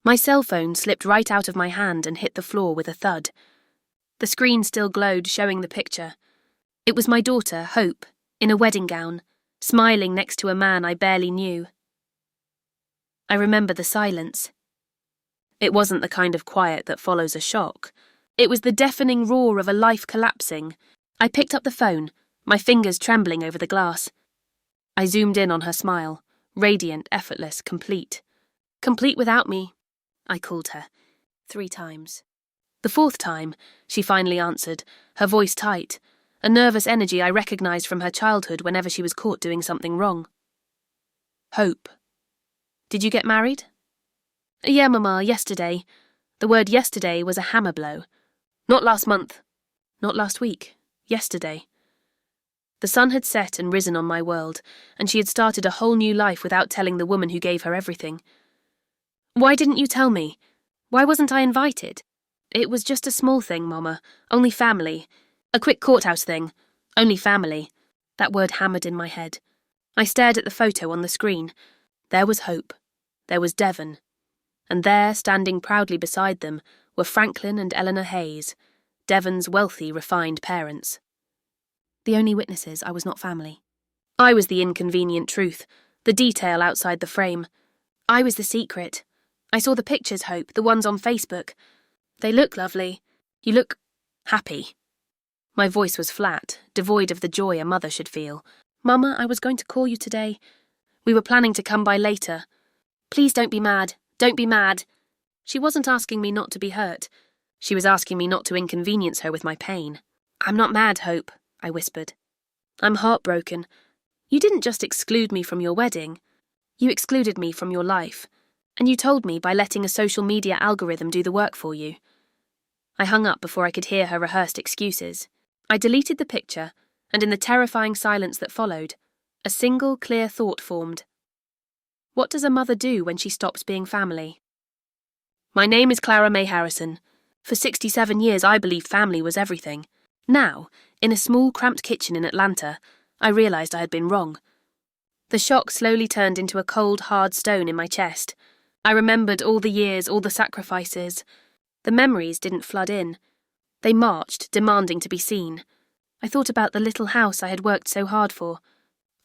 My cell phone slipped right out of my hand and hit the floor with a thud. The screen still glowed, showing the picture. It was my daughter, Hope, in a wedding gown, smiling next to a man I barely knew. I remember the silence. It wasn't the kind of quiet that follows a shock. It was the deafening roar of a life collapsing. I picked up the phone, my fingers trembling over the glass. I zoomed in on her smile, radiant, effortless, complete. Complete without me, I called her 3 times. The 4th time, she finally answered, her voice tight, a nervous energy I recognized from her childhood whenever she was caught doing something wrong. Hope. Did you get married? Yeah, Mama, yesterday. The word yesterday was a hammer blow. Not last month. Not last week. Yesterday. The sun had set and risen on my world, and she had started a whole new life without telling the woman who gave her everything. Why didn't you tell me? Why wasn't I invited? It was just a small thing, Mama. Only family. A quick courthouse thing. Only family. That word hammered in my head. I stared at the photo on the screen. There was Hope. There was Devon. And there, standing proudly beside them, were Franklin and Eleanor Hayes, Devon's wealthy, refined parents. The only witnesses I was not family. I was the inconvenient truth, the detail outside the frame. I was the secret. I saw the pictures, Hope, the ones on Facebook. They look lovely. You look happy. My voice was flat, devoid of the joy a mother should feel. Mama, I was going to call you today. We were planning to come by later. Please don't be mad. Don't be mad. She wasn't asking me not to be hurt. She was asking me not to inconvenience her with my pain. I'm not mad, Hope, I whispered. I'm heartbroken. You didn't just exclude me from your wedding. You excluded me from your life. And you told me by letting a social media algorithm do the work for you. I hung up before I could hear her rehearsed excuses. I deleted the picture, and in the terrifying silence that followed, a single clear thought formed. What does a mother do when she stops being family? My name is Clara May Harrison. For 67 years I believed family was everything. Now, in a small cramped kitchen in Atlanta, I realised I had been wrong. The shock slowly turned into a cold, hard stone in my chest. I remembered all the years, all the sacrifices. The memories didn't flood in. They marched, demanding to be seen. I thought about the little house I had worked so hard for.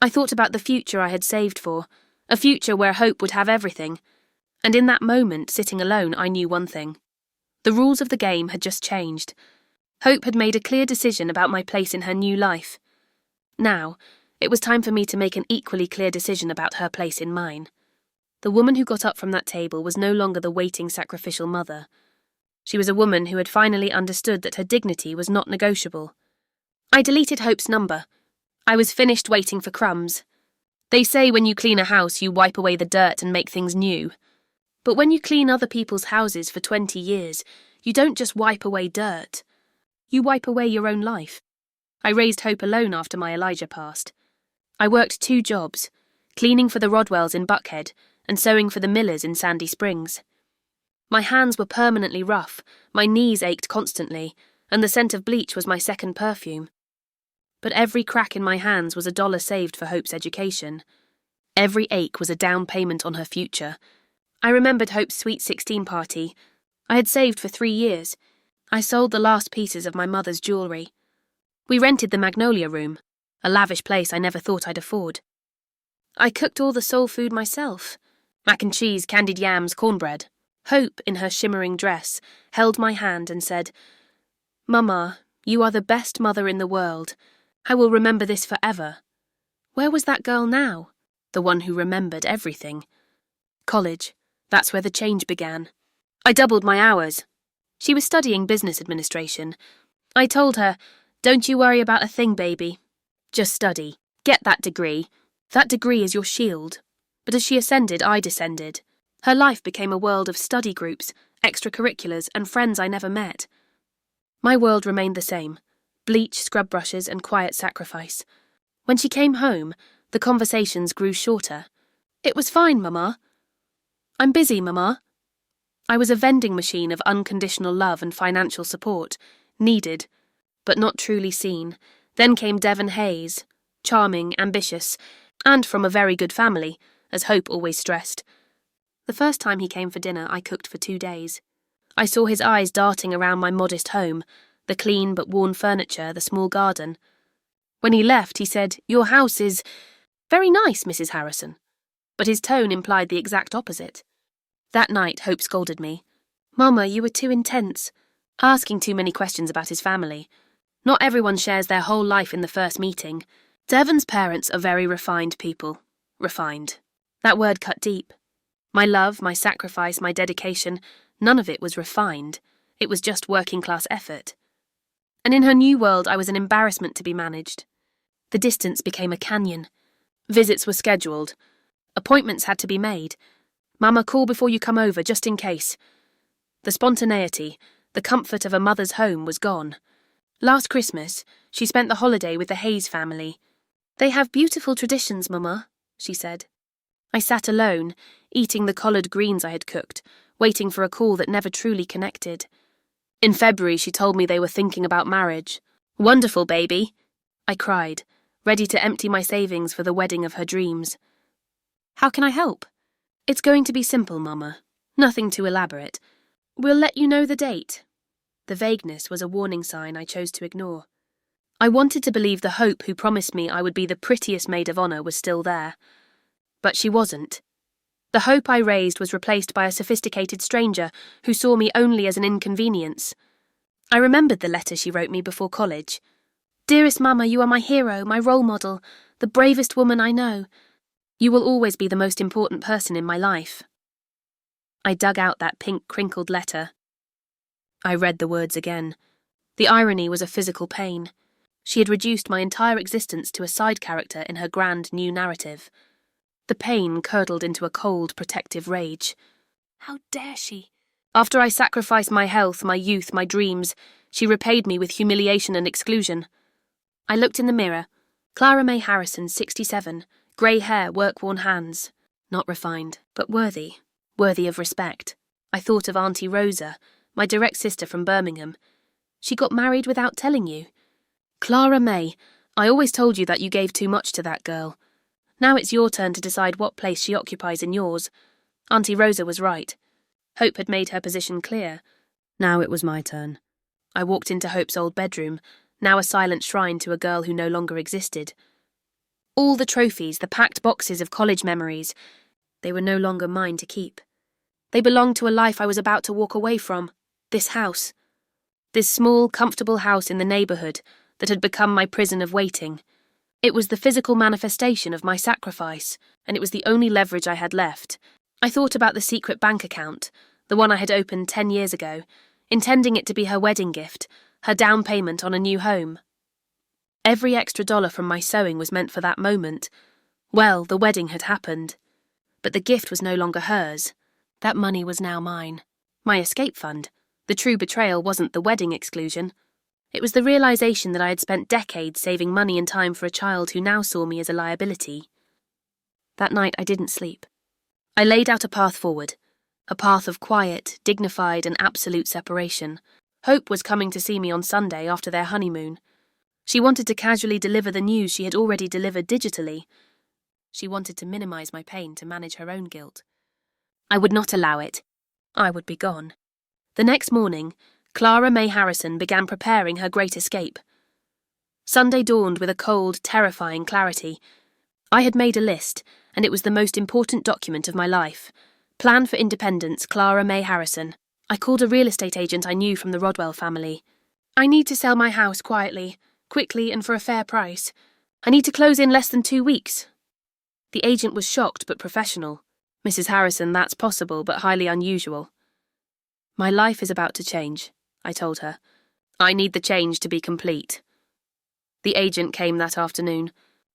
I thought about the future I had saved for, a future where Hope would have everything. And in that moment, sitting alone, I knew one thing. The rules of the game had just changed. Hope had made a clear decision about my place in her new life. Now, it was time for me to make an equally clear decision about her place in mine. The woman who got up from that table was no longer the waiting sacrificial mother. She was a woman who had finally understood that her dignity was not negotiable. I deleted Hope's number. I was finished waiting for crumbs. They say when you clean a house, you wipe away the dirt and make things new. But when you clean other people's houses for 20 years, you don't just wipe away dirt. You wipe away your own life. I raised Hope alone after my Elijah passed. I worked 2 jobs, cleaning for the Rodwells in Buckhead and sewing for the Millers in Sandy Springs. My hands were permanently rough, my knees ached constantly, and the scent of bleach was my second perfume. But every crack in my hands was $1 saved for Hope's education. Every ache was a down payment on her future. I remembered Hope's sweet 16 party. I had saved for 3 years. I sold the last pieces of my mother's jewellery. We rented the Magnolia Room, a lavish place I never thought I'd afford. I cooked all the soul food myself. Mac and cheese, candied yams, cornbread. Hope, in her shimmering dress, held my hand and said, "Mama, you are the best mother in the world. I will remember this forever." Where was that girl now? The one who remembered everything. College. That's where the change began. I doubled my hours. She was studying business administration. I told her, "Don't you worry about a thing, baby. Just study. Get that degree. That degree is your shield." But as she ascended, I descended. Her life became a world of study groups, extracurriculars, and friends I never met. My world remained the same. Bleach, scrub brushes, and quiet sacrifice. When she came home, the conversations grew shorter. "It was fine, Mama." "I'm busy, Mama." I was a vending machine of unconditional love and financial support, needed, but not truly seen. Then came Devon Hayes, charming, ambitious, and from a very good family, as Hope always stressed. The first time he came for dinner, I cooked for 2 days. I saw his eyes darting around my modest home, the clean but worn furniture, the small garden. When he left, he said, "Your house is very nice, Mrs. Harrison." But his tone implied the exact opposite. That night, Hope scolded me. "Mama, you were too intense, asking too many questions about his family. Not everyone shares their whole life in the first meeting. Devon's parents are very refined people. Refined." That word cut deep. My love, my sacrifice, my dedication, none of it was refined. It was just working-class effort. And in her new world, I was an embarrassment to be managed. The distance became a canyon. Visits were scheduled. Appointments had to be made. "Mama, call before you come over, just in case." The spontaneity, the comfort of a mother's home was gone. Last Christmas, she spent the holiday with the Hayes family. "They have beautiful traditions, Mama," she said. I sat alone, eating the collard greens I had cooked, waiting for a call that never truly connected. In February, she told me they were thinking about marriage. "Wonderful, baby," I cried, ready to empty my savings for the wedding of her dreams. "How can I help?" "It's going to be simple, Mama. Nothing too elaborate. We'll let you know the date." The vagueness was a warning sign I chose to ignore. I wanted to believe the Hope who promised me I would be the prettiest maid of honour was still there. But she wasn't. The hope I raised was replaced by a sophisticated stranger who saw me only as an inconvenience. I remembered the letter she wrote me before college. "Dearest Mama, you are my hero, my role model, the bravest woman I know. You will always be the most important person in my life." I dug out that pink, crinkled letter. I read the words again. The irony was a physical pain. She had reduced my entire existence to a side character in her grand new narrative. The pain curdled into a cold, protective rage. How dare she? After I sacrificed my health, my youth, my dreams, she repaid me with humiliation and exclusion. I looked in the mirror. Clara May Harrison, 67, grey hair, work-worn hands. Not refined, but worthy. Worthy of respect. I thought of Auntie Rosa, my direct sister from Birmingham. She got married without telling you. Clara May, I always told you that you gave too much to that girl. Now it's your turn to decide what place she occupies in yours. Auntie Rosa was right. Hope had made her position clear. Now it was my turn. I walked into Hope's old bedroom, now a silent shrine to a girl who no longer existed. All the trophies, the packed boxes of college memories, they were no longer mine to keep. They belonged to a life I was about to walk away from. This house. This small, comfortable house in the neighbourhood that had become my prison of waiting. It was the physical manifestation of my sacrifice, and it was the only leverage I had left. I thought about the secret bank account, the one I had opened 10 years ago, intending it to be her wedding gift, her down payment on a new home. Every extra dollar from my sewing was meant for that moment. Well, the wedding had happened. But the gift was no longer hers. That money was now mine. My escape fund. The true betrayal wasn't the wedding exclusion. It was the realization that I had spent decades saving money and time for a child who now saw me as a liability. That night I didn't sleep. I laid out a path forward, a path of quiet, dignified and absolute separation. Hope was coming to see me on Sunday after their honeymoon. She wanted to casually deliver the news she had already delivered digitally. She wanted to minimize my pain to manage her own guilt. I would not allow it. I would be gone. The next morning, Clara May Harrison began preparing her great escape. Sunday dawned with a cold, terrifying clarity. I had made a list, and it was the most important document of my life. Plan for Independence, Clara May Harrison. I called a real estate agent I knew from the Rodwell family. "I need to sell my house quietly, quickly and for a fair price. I need to close in less than 2 weeks." The agent was shocked but professional. "Mrs. Harrison, that's possible but highly unusual." "My life is about to change," I told her. "I need the change to be complete." The agent came that afternoon.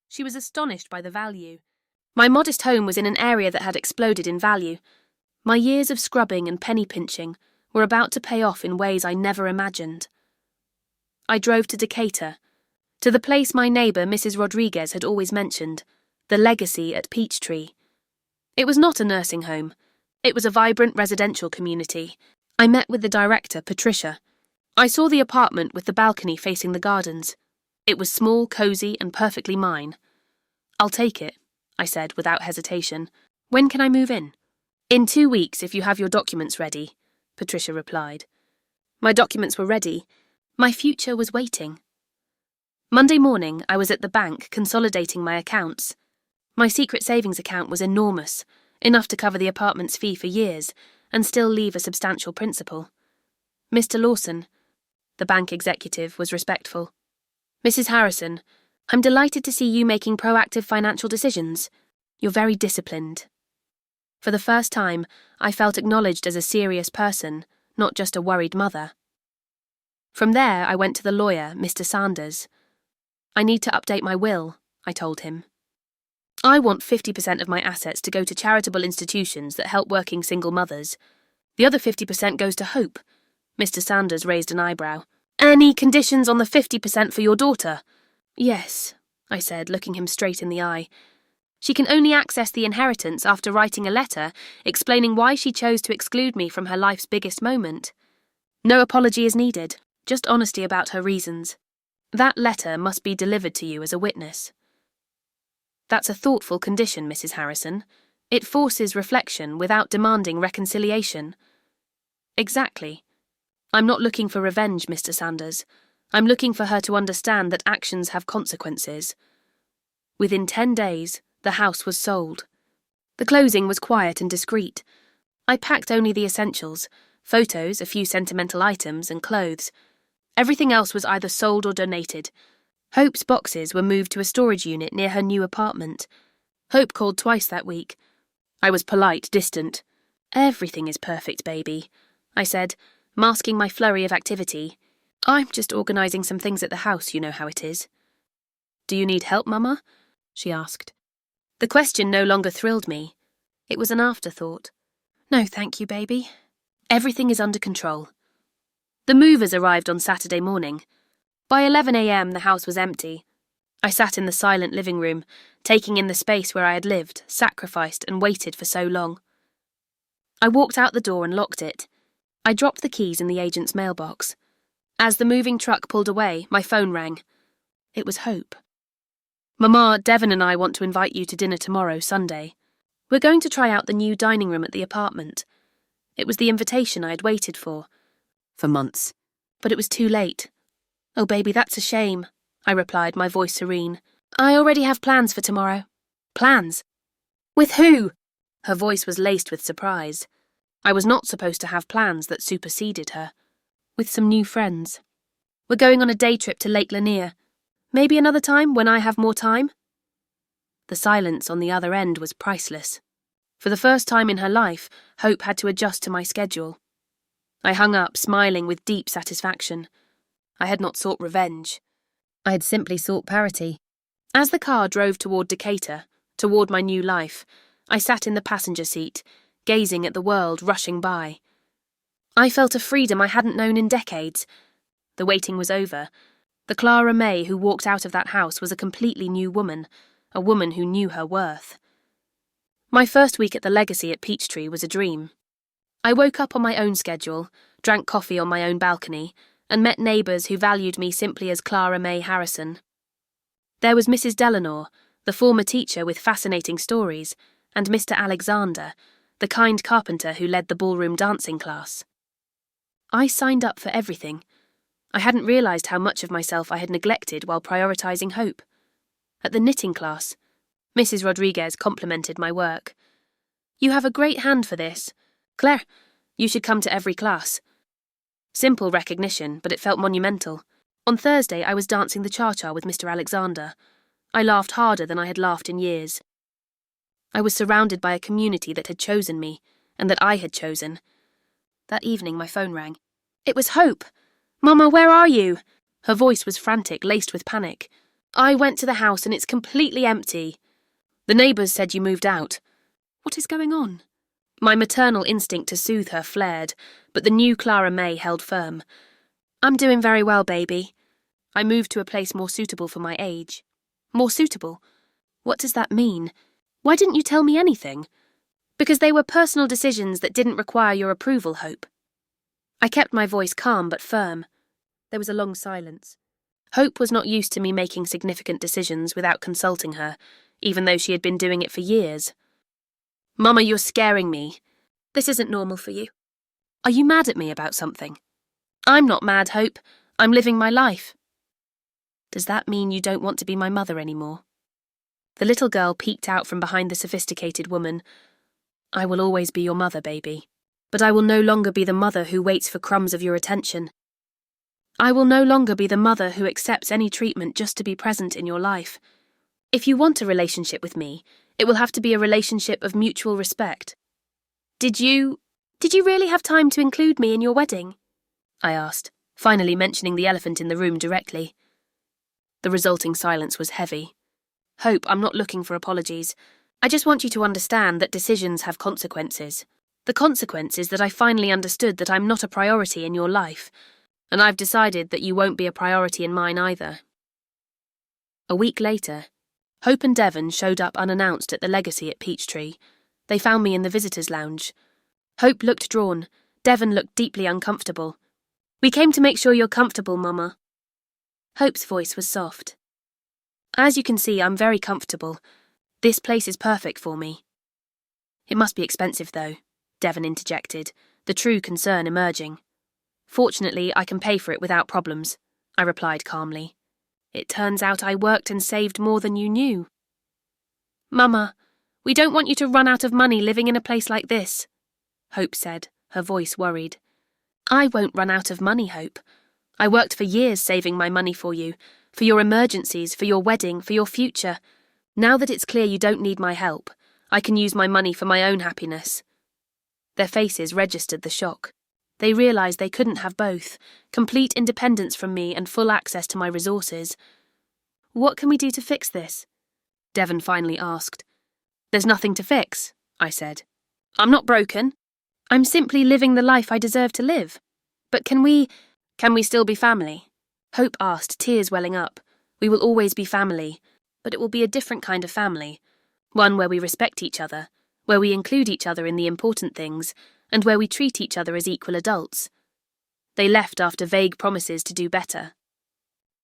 She was astonished by the value. My modest home was in an area that had exploded in value. My years of scrubbing and penny pinching were about to pay off in ways I never imagined. I drove to Decatur, to the place my neighbour Mrs. Rodriguez had always mentioned, the Legacy at Peachtree. It was not a nursing home. It was a vibrant residential community. I met with the director, Patricia. I saw the apartment with the balcony facing the gardens. It was small, cosy, and perfectly mine. "I'll take it," I said without hesitation. "When can I move in?" In 2 weeks, if you have your documents ready, Patricia replied. My documents were ready. My future was waiting. Monday morning, I was at the bank consolidating my accounts. My secret savings account was enormous, enough to cover the apartment's fee for years, and still leave a substantial principal. Mr. Lawson, the bank executive, was respectful. Mrs. Harrison, I'm delighted to see you making proactive financial decisions. You're very disciplined. For the first time, I felt acknowledged as a serious person, not just a worried mother. From there, I went to the lawyer, Mr. Sanders. I need to update my will, I told him. I want 50% of my assets to go to charitable institutions that help working single mothers. The other 50% goes to Hope. Mr. Sanders raised an eyebrow. Any conditions on the 50% for your daughter? Yes, I said, looking him straight in the eye. She can only access the inheritance after writing a letter explaining why she chose to exclude me from her life's biggest moment. No apology is needed, just honesty about her reasons. That letter must be delivered to you as a witness. That's a thoughtful condition, Mrs. Harrison. It forces reflection without demanding reconciliation. Exactly. I'm not looking for revenge, Mr. Sanders. I'm looking for her to understand that actions have consequences. Within 10 days, the house was sold. The closing was quiet and discreet. I packed only the essentials, photos, a few sentimental items, and clothes. Everything else was either sold or donated. Hope's boxes were moved to a storage unit near her new apartment. Hope called twice that week. I was polite, distant. Everything is perfect, baby, I said, masking my flurry of activity. I'm just organising some things at the house, you know how it is. Do you need help, Mama? She asked. The question no longer thrilled me. It was an afterthought. No, thank you, baby. Everything is under control. The movers arrived on Saturday morning. By 11 a.m. the house was empty. I sat in the silent living room, taking in the space where I had lived, sacrificed, and waited for so long. I walked out the door and locked it. I dropped the keys in the agent's mailbox. As the moving truck pulled away, my phone rang. It was Hope. Mama, Devon and I want to invite you to dinner tomorrow, Sunday. We're going to try out the new dining room at the apartment. It was the invitation I had waited for months. But it was too late. Oh, baby, that's a shame, I replied, my voice serene. I already have plans for tomorrow. Plans? With who? Her voice was laced with surprise. I was not supposed to have plans that superseded her. With some new friends. We're going on a day trip to Lake Lanier. Maybe another time when I have more time? The silence on the other end was priceless. For the first time in her life, Hope had to adjust to my schedule. I hung up, smiling with deep satisfaction. I had not sought revenge. I had simply sought parity. As the car drove toward Decatur, toward my new life, I sat in the passenger seat, gazing at the world rushing by. I felt a freedom I hadn't known in decades. The waiting was over. The Clara May who walked out of that house was a completely new woman, a woman who knew her worth. My first week at the Legacy at Peachtree was a dream. I woke up on my own schedule, drank coffee on my own balcony, and met neighbours who valued me simply as Clara May Harrison. There was Mrs. Delanore, the former teacher with fascinating stories, and Mr. Alexander, the kind carpenter who led the ballroom dancing class. I signed up for everything. I hadn't realised how much of myself I had neglected while prioritising Hope. At the knitting class, Mrs. Rodriguez complimented my work. You have a great hand for this. Claire, you should come to every class. Simple recognition, but it felt monumental. On Thursday, I was dancing the cha-cha with Mr. Alexander. I laughed harder than I had laughed in years. I was surrounded by a community that had chosen me, and that I had chosen. That evening, my phone rang. It was Hope. Mama, where are you? Her voice was frantic, laced with panic. I went to the house and it's completely empty. The neighbours said you moved out. What is going on? My maternal instinct to soothe her flared, but the new Clara May held firm. I'm doing very well, baby. I moved to a place more suitable for my age. More suitable? What does that mean? Why didn't you tell me anything? Because they were personal decisions that didn't require your approval, Hope. I kept my voice calm but firm. There was a long silence. Hope was not used to me making significant decisions without consulting her, even though she had been doing it for years. Mama, you're scaring me. This isn't normal for you. Are you mad at me about something? I'm not mad, Hope. I'm living my life. Does that mean you don't want to be my mother anymore? The little girl peeked out from behind the sophisticated woman. I will always be your mother, baby. But I will no longer be the mother who waits for crumbs of your attention. I will no longer be the mother who accepts any treatment just to be present in your life. If you want a relationship with me, it will have to be a relationship of mutual respect. Did you really have time to include me in your wedding? I asked, finally mentioning the elephant in the room directly. The resulting silence was heavy. Hope, I'm not looking for apologies. I just want you to understand that decisions have consequences. The consequence is that I finally understood that I'm not a priority in your life, and I've decided that you won't be a priority in mine either. A week later, Hope and Devon showed up unannounced at the Legacy at Peachtree. They found me in the visitors' lounge. Hope looked drawn. Devon looked deeply uncomfortable. We came to make sure you're comfortable, Mama. Hope's voice was soft. As you can see, I'm very comfortable. This place is perfect for me. It must be expensive, though, Devon interjected, the true concern emerging. Fortunately, I can pay for it without problems, I replied calmly. It turns out I worked and saved more than you knew. Mama, we don't want you to run out of money living in a place like this, Hope said, her voice worried. I won't run out of money, Hope. I worked for years saving my money for you, for your emergencies, for your wedding, for your future. Now that it's clear you don't need my help, I can use my money for my own happiness. Their faces registered the shock. They realised they couldn't have both, complete independence from me and full access to my resources. What can we do to fix this? Devon finally asked. There's nothing to fix, I said. I'm not broken. I'm simply living the life I deserve to live. But can we still be family? Hope asked, tears welling up. We will always be family, but it will be a different kind of family. One where we respect each other, where we include each other in the important things, and where we treat each other as equal adults. They left after vague promises to do better.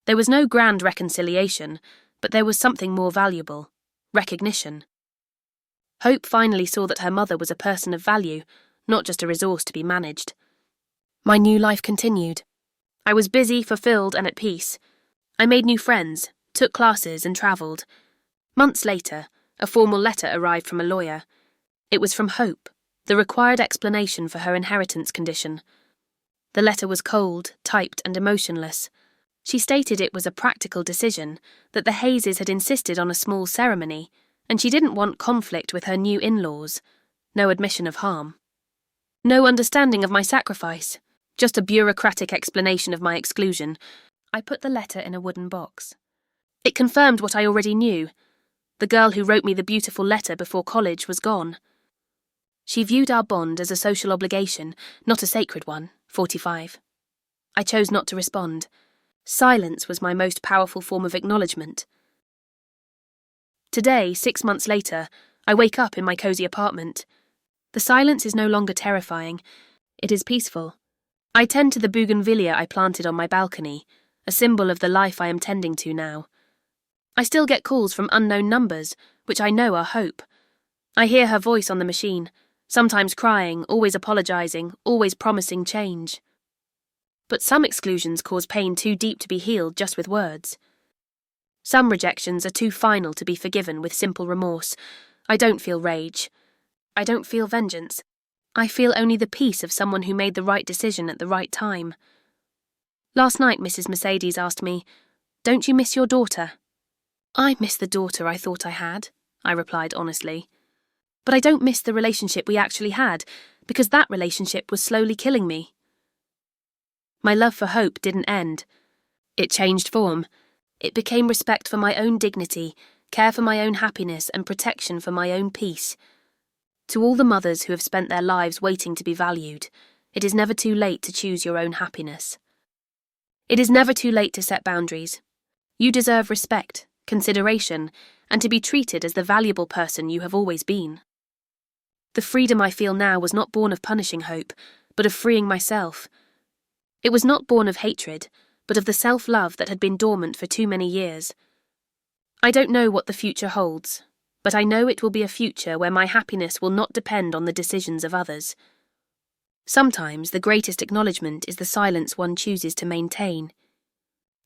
There was no grand reconciliation, but there was something more valuable: recognition. Hope finally saw that her mother was a person of value, not just a resource to be managed. My new life continued. I was busy, fulfilled, and at peace. I made new friends, took classes, and travelled. Months later, a formal letter arrived from a lawyer. It was from Hope, the required explanation for her inheritance condition. The letter was cold, typed, and emotionless. She stated it was a practical decision, that the Hayeses had insisted on a small ceremony, and she didn't want conflict with her new in-laws. No admission of harm. No understanding of my sacrifice, just a bureaucratic explanation of my exclusion. I put the letter in a wooden box. It confirmed what I already knew. The girl who wrote me the beautiful letter before college was gone. She viewed our bond as a social obligation, not a sacred one, 45. I chose not to respond. Silence was my most powerful form of acknowledgement. Today, 6 months later, I wake up in my cosy apartment. The silence is no longer terrifying. It is peaceful. I tend to the bougainvillea I planted on my balcony, a symbol of the life I am tending to now. I still get calls from unknown numbers, which I know are Hope. I hear her voice on the machine, sometimes crying, always apologising, always promising change. But some exclusions cause pain too deep to be healed just with words. Some rejections are too final to be forgiven with simple remorse. I don't feel rage. I don't feel vengeance. I feel only the peace of someone who made the right decision at the right time. Last night, Mrs. Mercedes asked me, "Don't you miss your daughter?" I miss the daughter I thought I had, I replied honestly. But I don't miss the relationship we actually had, because that relationship was slowly killing me. My love for Hope didn't end. It changed form. It became respect for my own dignity, care for my own happiness, and protection for my own peace. To all the mothers who have spent their lives waiting to be valued, it is never too late to choose your own happiness. It is never too late to set boundaries. You deserve respect, consideration, and to be treated as the valuable person you have always been. The freedom I feel now was not born of punishing Hope, but of freeing myself. It was not born of hatred, but of the self-love that had been dormant for too many years. I don't know what the future holds, but I know it will be a future where my happiness will not depend on the decisions of others. Sometimes the greatest acknowledgement is the silence one chooses to maintain.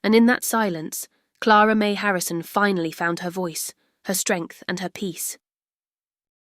And in that silence, Clara May Harrison finally found her voice, her strength, and her peace.